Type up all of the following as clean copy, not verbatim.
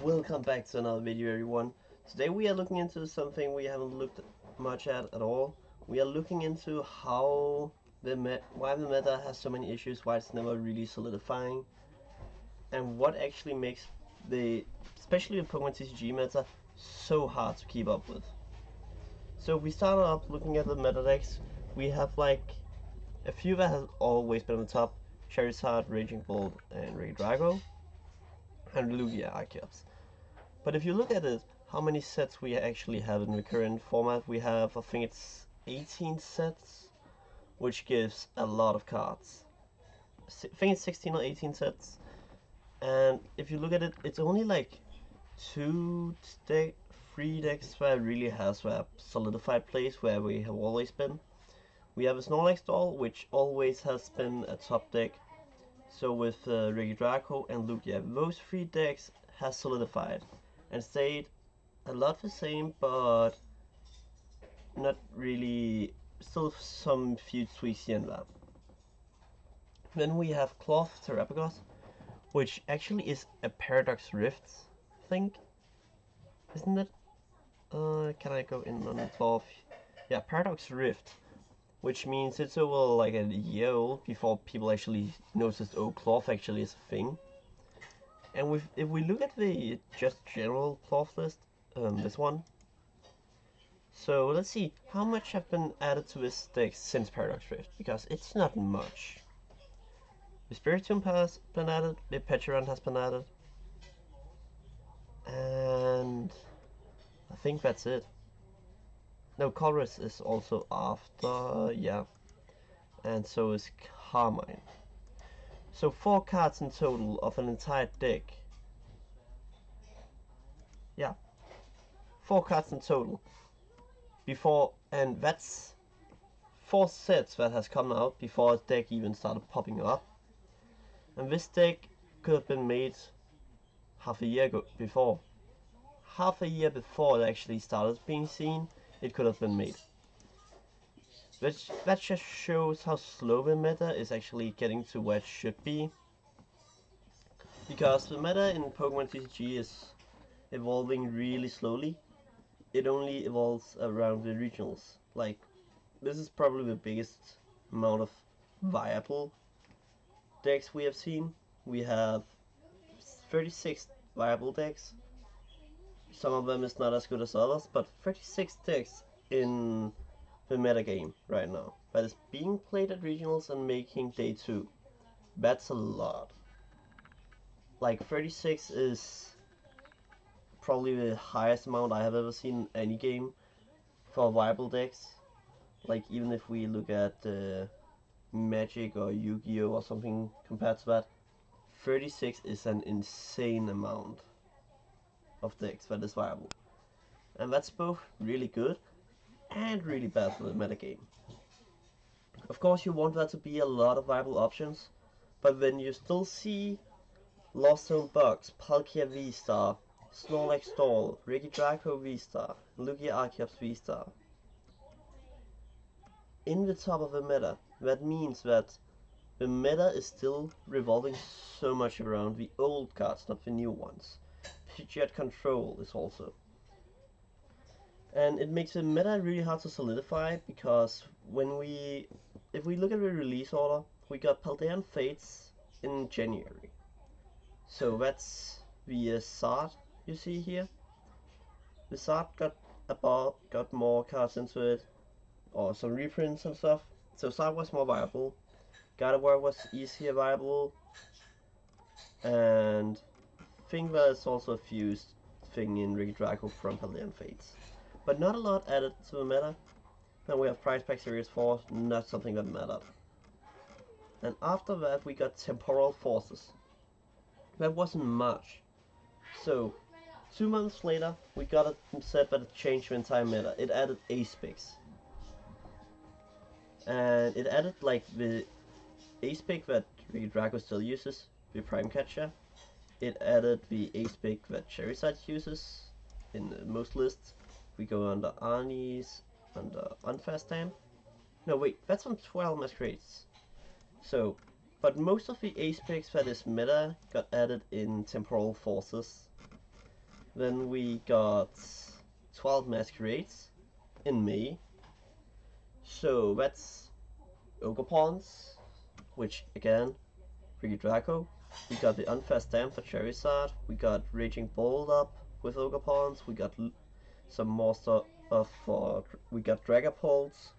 Welcome back to another video, everyone. Today we are looking into something we haven't looked much at all. We are looking into how why the meta has so many issues, why it's never really solidifying, and what actually makes especially the Pokémon TCG meta, so hard to keep up with. So if we start off looking at the meta decks, we have like a few that have always been on the top: Charizard, Raging Bolt, and Regidrago, and Lugia Archeops. But if you look at it, how many sets we actually have in the current format, we have, I think it's 18 sets, which gives a lot of cards. I think it's 16 or 18 sets. And if you look at it, it's only like three decks where it really has a solidified place where we have always been. We have a Snorlax doll, which always has been a top deck. So with Regidrago and Lugia, those three decks has solidified and stayed a lot the same, but not really, still some few tweaks here and there. Then we have Cloth Terrapagos, which actually is a Paradox Rift, I think, isn't it? Can I go in on Cloth? Yeah, Paradox Rift, which means it's over like a year old before people actually noticed, oh, Cloth actually is a thing. And if we look at the just general Cloth list, this one, so let's see how much have been added to this deck since Paradox Rift, because it's not much. The Spiritomb has been added, the Pecharunt has been added, and I think that's it. No, Colress is also after, yeah, and so is Carmine. So 4 cards in total of an entire deck. Yeah, 4 cards in total. Before, and that's 4 sets that has come out before the deck even started popping up. And this deck could have been made half a year before. Half a year before it actually started being seen, it could have been made. That just shows how slow the meta is actually getting to where it should be. Because the meta in Pokemon TCG is evolving really slowly. It only evolves around the regionals. Like, this is probably the biggest amount of viable decks we have seen. We have 36 viable decks. Some of them is not as good as others, but 36 decks in the metagame right now that is being played at regionals and making day 2. That's a lot. Like 36 is probably the highest amount I have ever seen in any game for viable decks. Like even if we look at Magic or Yu-Gi-Oh or something compared to that, 36 is an insane amount of decks that is viable. And that's both really good and really bad for the metagame. Of course you want there to be a lot of viable options, but when you still see Lost Zone Bugs, Palkia V-Star, Snorlax Doll, Regidrago V-Star, Lugia Archeops V-Star in the top of the meta, that means that the meta is still revolving so much around the old cards, not the new ones. Pidgeot Control is also. And it makes the meta really hard to solidify, because if we look at the release order, we got Paldean Fates in January. So that's the Zard you see here. The Zard got more cards into it, or some reprints and stuff. So Zard was more viable. Gardevoir was easier viable, and I think there's also a fused thing in Regidrago from Paldean Fates. But not a lot added to the meta. Then we have Prize Pack Series 4, not something that mattered. And after that we got Temporal Forces. That wasn't much. So 2 months later we got a set that changed the entire meta. It added Ace Picks. And it added like the Ace Pick that Regidrago still uses, the Prime Catcher. It added the Ace Pick that Charizard uses in most lists. We go under Arnie's, under Unfast Stamp. No wait, that's on 12 Masquerades. So, but most of the Ace Picks that is meta got added in Temporal Forces. Then we got 12 Masquerades in May. So that's Ogre which again, pretty Draco. We got the Unfast Dam for Charizard. We got Raging Bolt up with Ogre. We got some more stuff for. We got Dragapults.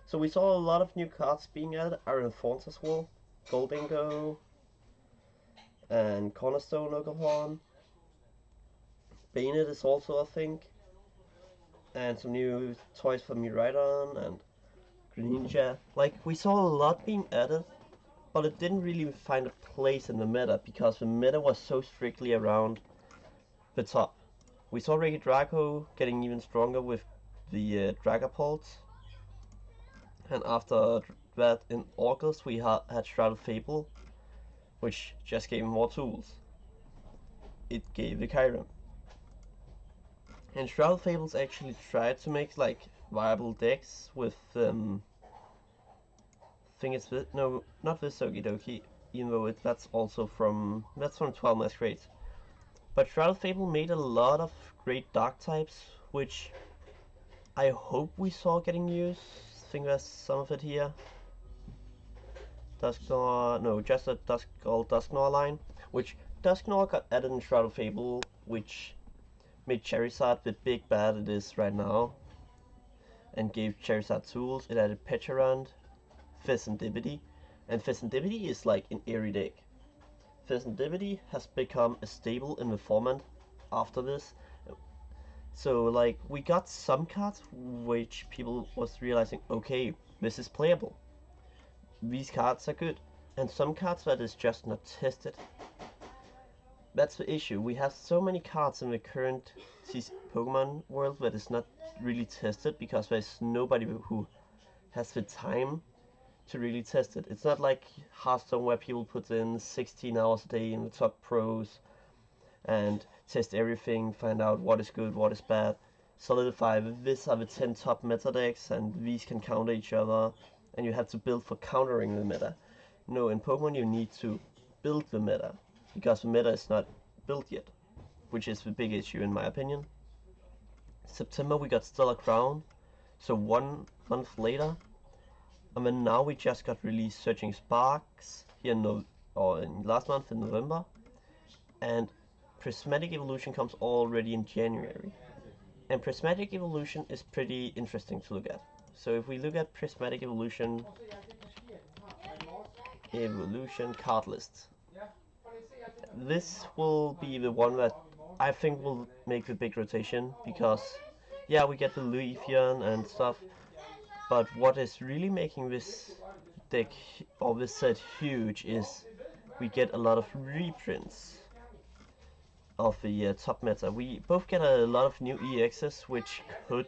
So we saw a lot of new cards being added. Iron Thorns as well. Goldingo. And Cornerstone Ogre. Bayonet is also, I think. And some new toys for Miraidon and Greninja. Like, we saw a lot being added, but it didn't really find a place in the meta because the meta was so strictly around the top. We saw Reggie Draco getting even stronger with the Dragapult, and after that in August we had Shrouded Fable, which just gave more tools. It gave the Kyurem. And Shrouded Fables actually tried to make like viable decks with I think it's no, not this Okidoki, even though that's also from 12 Masquerades. But Shrouded Fable made a lot of great dark types, which I hope we saw getting used. I think there's some of it here. Dusknoir, no, just a Dusknoir line, which Dusknoir got added in Shrouded Fable, which made Charizard the big bad it is right now, and gave Charizard tools. It added Petarand, Fezandipity, and Fezandipity is like an airy deck. Fezandipity has become a staple in the format after this. So like we got some cards which people was realizing, okay, this is playable. These cards are good. And some cards that is just not tested. That's the issue. We have so many cards in the current Pokemon world that is not really tested because there's nobody who has the time to really test it. It's not like Hearthstone where people put in 16 hours a day in the top pros and test everything, find out what is good, what is bad, solidify. These are the 10 top meta decks and these can counter each other, and you have to build for countering the meta. No, in Pokemon you need to build the meta, because the meta is not built yet, which is the big issue in my opinion. September we got Stellar Crown, so 1 month later, and then now we just got released Searching Sparks here in last month in November, and Prismatic Evolution comes already in January. And Prismatic Evolution is pretty interesting to look at. So if we look at Prismatic Evolution card list, this will be the one that I think will make the big rotation, because yeah, we get the Luifian and stuff, but what is really making this deck or this set huge is we get a lot of reprints of the top meta. We both get a lot of new EXs, which could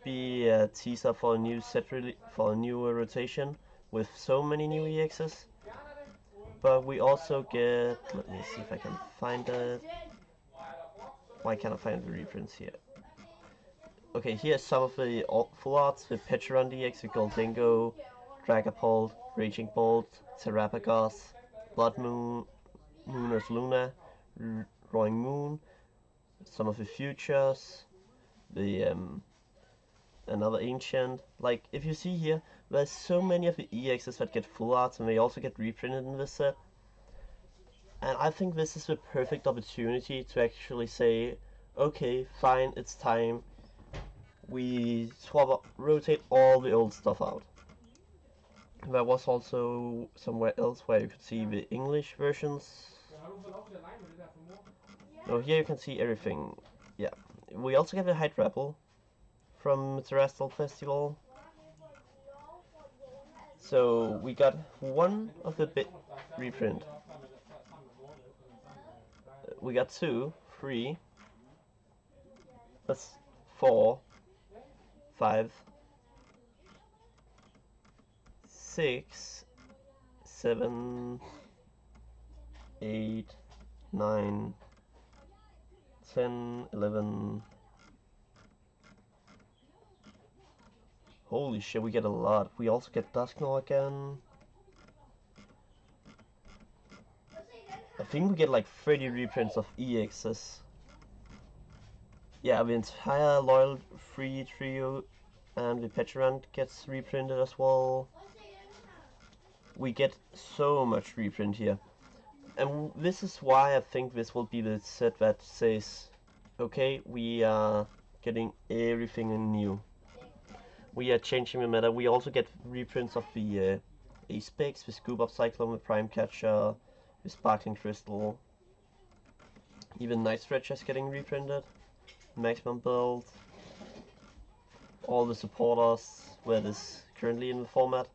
be a teaser for a new set, for a new rotation with so many new EXs. But we also get, let me see if I can find it. Why can't I find the reprints here? Okay, here's some of the full arts with Petarand EX, with Goldingo, Dragapult, Raging Bolt, Terrapagos, Blood Moon, Mooner's Luna, Roaring Moon, some of the futures, the another ancient. Like, if you see here, there's so many of the EXs that get full arts and they also get reprinted in this set. And I think this is the perfect opportunity to actually say, okay, fine, it's time. We rotate all the old stuff out. There was also somewhere else where you could see the English versions. No, here you can see everything. Yeah, we also get the Hydrapple from Terrastal Festival. So we got one of the reprint. We got 2, 3. That's 4, 5, 6, 7, 8, 9, 10, 11. Holy shit, we get a lot. We also get Dusknoir again. I think we get like 30 reprints of EXs. Yeah, the entire Loyal Free Trio and the Petrant gets reprinted as well. We get so much reprint here. And this is why I think this will be the set that says, okay, we are getting everything new. We are changing the meta. We also get reprints of the Ace-Specs, the Scoop Up Cyclone, the Prime Catcher, the Sparkling Crystal. Even Night Stretch is getting reprinted. Maximum Build. All the supporters, where it is currently in the format.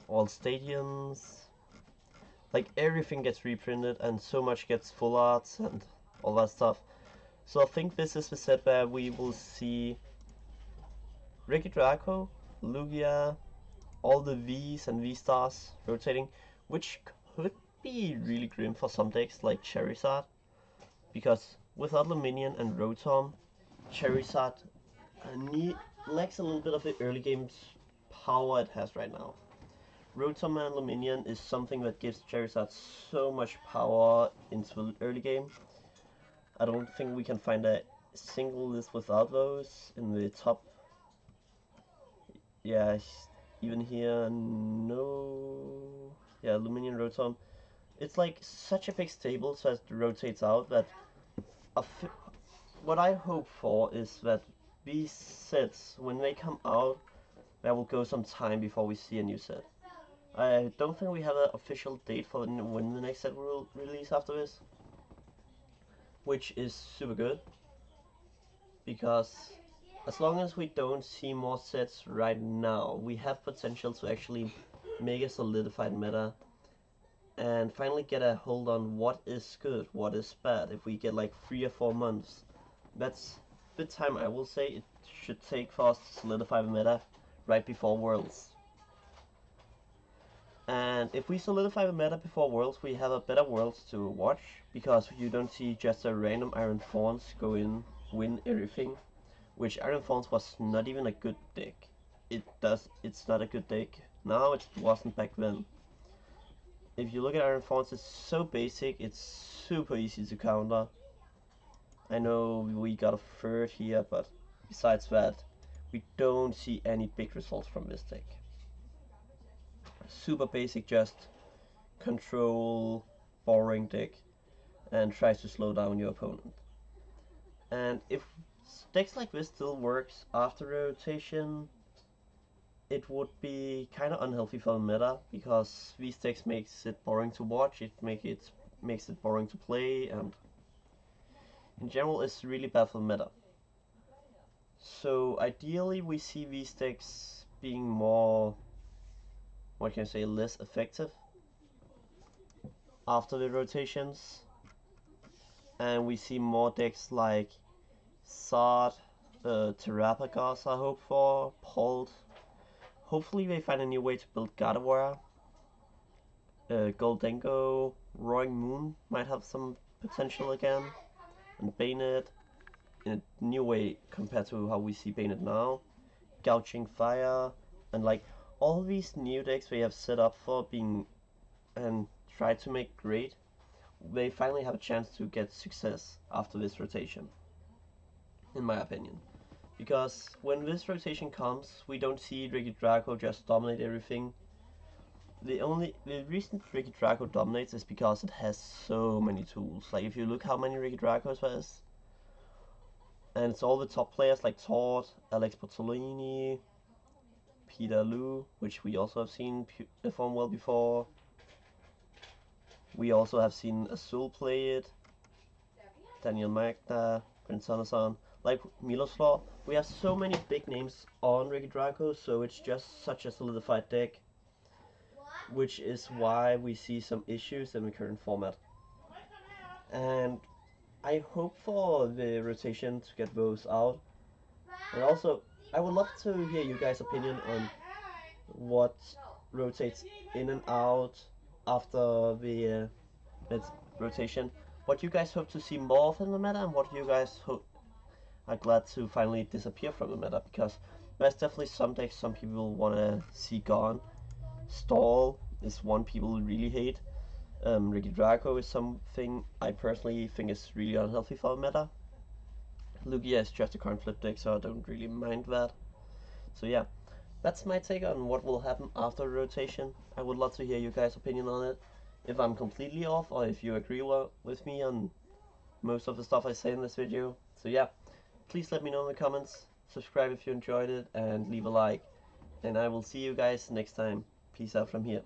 All stadiums. Like everything gets reprinted and so much gets full arts and all that stuff. So I think this is the set where we will see Ricky Draco, Lugia, all the Vs and V-Stars rotating, which could be really grim for some decks like Charizard, because without Luminion and Rotom, Charizard lacks a little bit of the early game's power it has right now. Rotom and Luminion is something that gives Charizard so much power into the early game. I don't think we can find a single list without those in the top. Yeah, even here, no. Yeah, Luminion, Rotom. It's like such a big stable, so it rotates out that what I hope for is that these sets, when they come out, there will go some time before we see a new set. I don't think we have an official date for when the next set will release after this, which is super good, because as long as we don't see more sets right now, we have potential to actually make a solidified meta and finally get a hold on what is good, what is bad. If we get like 3 or 4 months, that's the time I will say it should take for us to solidify the meta right before Worlds. And if we solidify the meta before Worlds, we have a better Worlds to watch, because you don't see just a random Iron Fawns go in, win everything, which Iron Fawns was not even a good deck. It's not a good deck now, it wasn't back then. If you look at Iron Fawns, it's so basic, it's super easy to counter. I know we got a third here, but besides that, we don't see any big results from this deck. Super basic, just control, boring deck, and tries to slow down your opponent. And if decks like this still works after rotation, it would be kind of unhealthy for the meta, because these decks makes it boring to watch, it makes it boring to play, and in general it's really bad for the meta. So ideally we see these decks being more, what can I say, less effective after the rotations, and we see more decks like Zard, Terrapagos I hope for, Polt. Hopefully they find a new way to build Gardevoir. Goldengo, Roaring Moon might have some potential again, and Bayonet in a new way compared to how we see Bayonet now. Gouging Fire, and like all these new decks we have set up for being and tried to make great, they finally have a chance to get success after this rotation, in my opinion. Because when this rotation comes, we don't see Ricky Draco just dominate everything. The reason Ricky Draco dominates is because it has so many tools. Like if you look how many Ricky Dracos there is, and it's all the top players like Todd, Alex Pozzolini, Peter Lu, which we also have seen perform well before. We also have seen Azul play it, Daniel Magda, Prince Anasan, like Miloslav. We have so many big names on Ricky Draco, so it's just such a solidified deck, which is why we see some issues in the current format. And I hope for the rotation to get those out. And also, I would love to hear you guys' opinion on what rotates in and out after the rotation. What you guys hope to see more of in the meta, and what you guys hope are glad to finally disappear from the meta, because there's definitely some decks some people want to see gone. Stall is one people really hate. Ricky Draco is something I personally think is really unhealthy for the meta. Lugia is just a coin flip deck, so I don't really mind that. So yeah, that's my take on what will happen after the rotation. I would love to hear your guys' opinion on it. If I'm completely off, or if you agree with me on most of the stuff I say in this video. So yeah, please let me know in the comments, subscribe if you enjoyed it, and leave a like. And I will see you guys next time. Peace out from here.